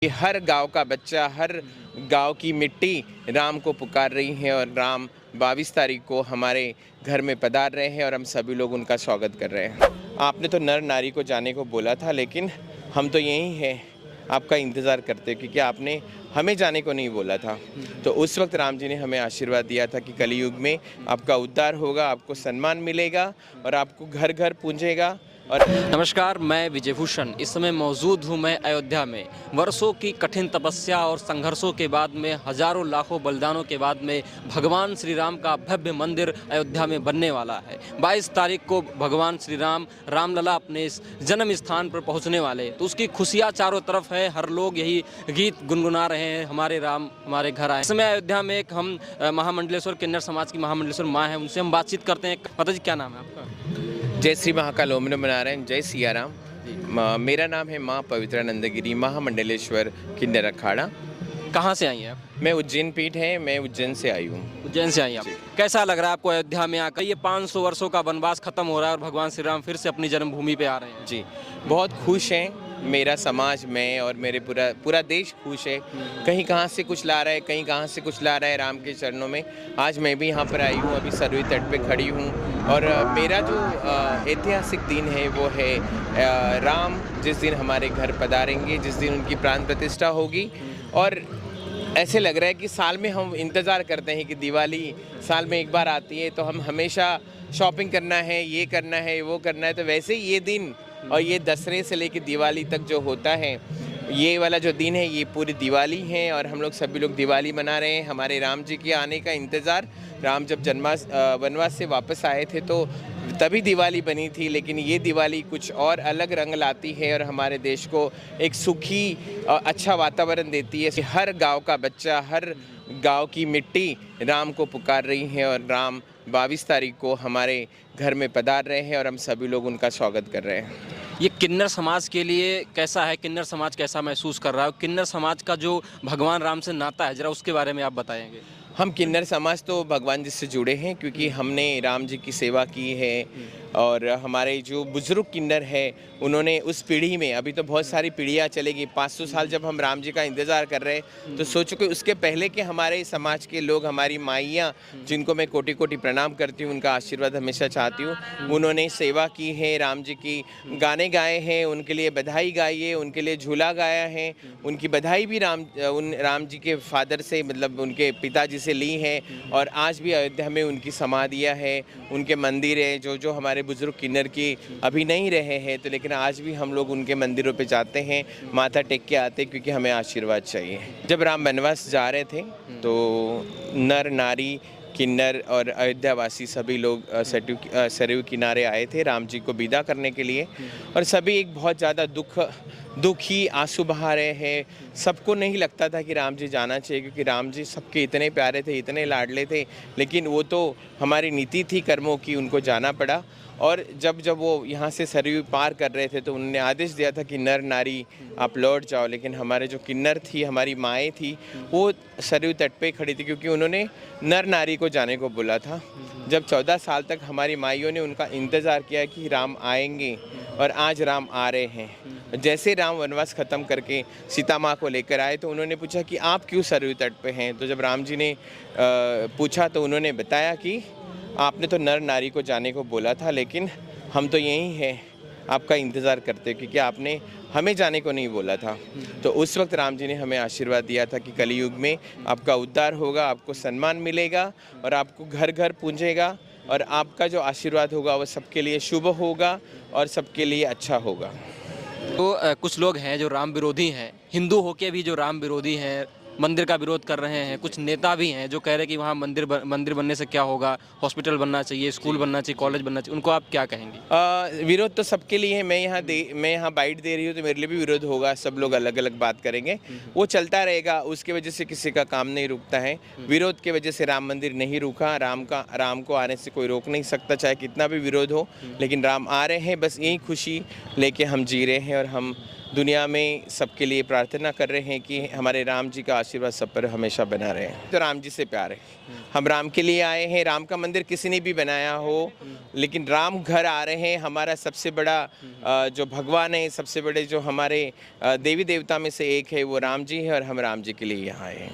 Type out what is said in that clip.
कि हर गांव का बच्चा, हर गांव की मिट्टी राम को पुकार रही है और राम 22 तारीख को हमारे घर में पधार रहे हैं और हम सभी लोग उनका स्वागत कर रहे हैं। आपने तो नर नारी को जाने को बोला था, लेकिन हम तो यहीं हैं आपका इंतज़ार करते, क्योंकि आपने हमें जाने को नहीं बोला था। तो उस वक्त राम जी ने हमें आशीर्वाद दिया था कि कलयुग में आपका उद्धार होगा, आपको सम्मान मिलेगा और आपको घर घर पूजेगा। और नमस्कार, मैं विजय भूषण इस समय मौजूद हूँ मैं अयोध्या में। वर्षों की कठिन तपस्या और संघर्षों के बाद में, हजारों लाखों बलिदानों के बाद में भगवान श्री राम का भव्य मंदिर अयोध्या में बनने वाला है। 22 तारीख को भगवान श्री राम रामलला अपने इस जन्म स्थान पर पहुँचने वाले, तो उसकी खुशियाँ चारों तरफ है। हर लोग यही गीत गुनगुना रहे हैं, हमारे राम हमारे घर आए। इस समय अयोध्या में एक हम महामंडलेश्वर किन्नर समाज की महामंडलेश्वर माँ है, उनसे हम बातचीत करते हैं। माता जी, क्या नाम है आपका? जय श्री महाकाल ओम नमः नारायण, जय सिया राम। मेरा नाम है माँ पवित्रानंदगिरी महामंडलेश्वर किन्नर अखाड़ा। कहाँ से आई हैं आप? मैं उज्जैन पीठ है, मैं उज्जैन से आई हूँ। उज्जैन से आई आप। कैसा लग रहा है आपको अयोध्या में आकर? ये 500 वर्षों का वनवास खत्म हो रहा है और भगवान श्री राम फिर से अपनी जन्मभूमि पे आ रहे हैं। जी, बहुत खुश हैं। मेरा समाज, मैं और मेरे पूरा देश खुश है। कहीं कहाँ से कुछ ला रहा है, कहीं कहाँ से कुछ ला रहा है राम के चरणों में। आज मैं भी यहाँ पर आई हूँ, अभी सरयू तट पे खड़ी हूँ। और मेरा जो ऐतिहासिक दिन है वो है राम जिस दिन हमारे घर पधारेंगे, जिस दिन उनकी प्राण प्रतिष्ठा होगी। और ऐसे लग रहा है कि साल में हम इंतज़ार करते हैं कि दिवाली साल में एक बार आती है, तो हम हमेशा शॉपिंग करना है, ये करना है, वो करना है। तो वैसे ही ये दिन और ये दशहरे से लेकर दिवाली तक जो होता है, ये वाला जो दिन है, ये पूरी दिवाली है। और हम लोग सभी लोग दिवाली मना रहे हैं। हमारे राम जी के आने का इंतज़ार, राम जब वनवास से वापस आए थे तो तभी दिवाली बनी थी, लेकिन ये दिवाली कुछ और अलग रंग लाती है और हमारे देश को एक सुखी और अच्छा वातावरण देती है। हर गांव का बच्चा, हर गांव की मिट्टी राम को पुकार रही है और राम 22 तारीख को हमारे घर में पधार रहे हैं और हम सभी लोग उनका स्वागत कर रहे हैं। ये किन्नर समाज के लिए कैसा है? किन्नर समाज कैसा महसूस कर रहा है? किन्नर समाज का जो भगवान राम से नाता है, जरा उसके बारे में आप बताएंगे। हम किन्नर समाज तो भगवान जी से जुड़े हैं, क्योंकि हमने राम जी की सेवा की है। और हमारे जो बुजुर्ग किन्नर है, उन्होंने उस पीढ़ी में, अभी तो बहुत सारी पीढ़ियाँ चलेगी, 500 साल जब हम राम जी का इंतज़ार कर रहे हैं, तो सोचो कि उसके पहले के हमारे समाज के लोग, हमारी माइयाँ, जिनको मैं कोटि कोटि प्रणाम करती हूँ, उनका आशीर्वाद हमेशा चाहती हूँ, उन्होंने सेवा की है, राम जी की गाने गाए हैं, उनके लिए बधाई गाई है, उनके लिए झूला गाया है। उनकी बधाई भी राम जी के फादर से, मतलब उनके पिताजी से ली है। और आज भी अयोध्या में उनकी समाधियाँ है, उनके मंदिर है, जो हमारे बुजुर्ग किन्नर की अभी नहीं रहे हैं, तो लेकिन आज भी हम लोग उनके मंदिरों पे जाते हैं, माथा टेक के आते हैं, क्योंकि हमें आशीर्वाद चाहिए। जब राम वनवास जा रहे थे तो नर नारी किन्नर और अयोध्यावासी सभी लोग सरयू किनारे आए थे राम जी को विदा करने के लिए। और सभी एक बहुत ज़्यादा दुखी आंसू बहा रहे हैं। सबको नहीं लगता था कि राम जी जाना चाहिए, क्योंकि राम जी सबके इतने प्यारे थे, इतने लाडले थे, लेकिन वो तो हमारी नीति थी कर्मों की, उनको जाना पड़ा। और जब वो यहाँ से सरयू पार कर रहे थे तो उन्होंने आदेश दिया था कि नर नारी आप लौट जाओ। लेकिन हमारे जो किन्नर थी, हमारी माएँ थी, वो सरयू तट पे खड़ी थी, क्योंकि उन्होंने नर नारी को जाने को बोला था। जब 14 साल तक हमारी माइयों ने उनका इंतज़ार किया कि राम आएंगे, और आज राम आ रहे हैं। जैसे राम वनवास ख़त्म करके सीता माँ को लेकर आए, तो उन्होंने पूछा कि आप क्यों सरयू तट पे हैं। तो जब राम जी ने पूछा तो उन्होंने बताया कि आपने तो नर नारी को जाने को बोला था, लेकिन हम तो यहीं हैं आपका इंतज़ार करते, क्योंकि आपने हमें जाने को नहीं बोला था। तो उस वक्त राम जी ने हमें आशीर्वाद दिया था कि कलयुग में आपका उद्धार होगा, आपको सम्मान मिलेगा और आपको घर घर पूजेगा। और आपका जो आशीर्वाद होगा वो सबके लिए शुभ होगा और सबके लिए अच्छा होगा। तो कुछ लोग हैं जो राम विरोधी हैं, हिंदू होके भी जो राम विरोधी हैं, मंदिर का विरोध कर रहे हैं। कुछ नेता भी हैं जो कह रहे हैं कि वहाँ मंदिर बनने से क्या होगा, हॉस्पिटल बनना चाहिए, स्कूल बनना चाहिए, कॉलेज बनना चाहिए। उनको आप क्या कहेंगे? विरोध तो सबके लिए है। मैं यहाँ बाइट दे रही हूँ तो मेरे लिए भी विरोध होगा। सब लोग अलग अलग बात करेंगे, वो चलता रहेगा। उसके वजह से किसी का काम नहीं रुकता है। विरोध की वजह से राम मंदिर नहीं रुका। राम को आने से कोई रोक नहीं सकता, चाहे कितना भी विरोध हो। लेकिन राम आ रहे हैं, बस यही खुशी लेके हम जी रहे हैं और हम दुनिया में सबके लिए प्रार्थना कर रहे हैं कि हमारे राम जी का आशीर्वाद सब पर हमेशा बना रहे। तो राम जी से प्यार है, हम राम के लिए आए हैं। राम का मंदिर किसी ने भी बनाया हो, लेकिन राम घर आ रहे हैं। हमारा सबसे बड़ा जो भगवान है, सबसे बड़े जो हमारे देवी देवता में से एक है, वो राम जी है और हम राम जी के लिए यहाँ आए हैं।